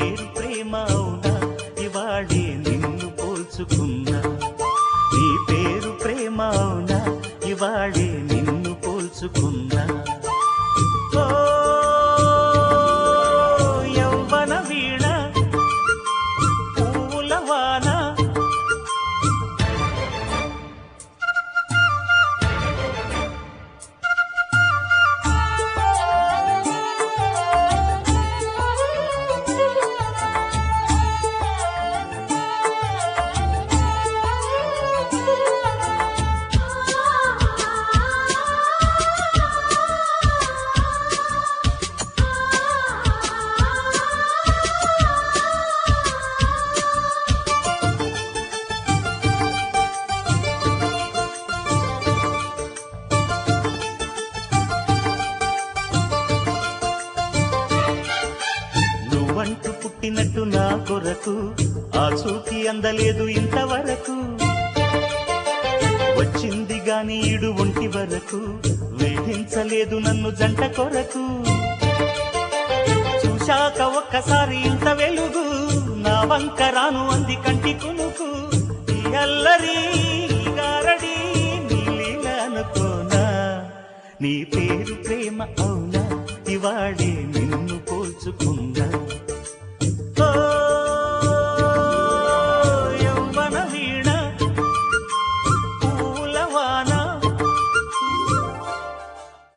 పేరు ప్రేమ అవునా ఇవాళే నిన్ను పోల్చుకున్నా నీ పేరు ప్రేమ అవునా ఇవాళే నిన్ను పోల్చుకున్నా ఓ యౌవన వీణ పూల వాన నువ్వంటూ పుట్టినట్టు నా కొరకు ఆ చూకి అందలేదు ఇంతవరకు వచ్చింది గాని ఈడు ఒంటి వరకు వేధించలేదు నన్ను జంట కొరకు చూశాక ఒక్కసారి ఇంత వెలుగు నా వంక రాను అంది కంటి కునుకు ఈ అల్లరి గారడి నీలీల అనుకోనా నీ పేరు ప్రేమ అవునా ఇవాళే నిన్ను పోల్చుకున్నా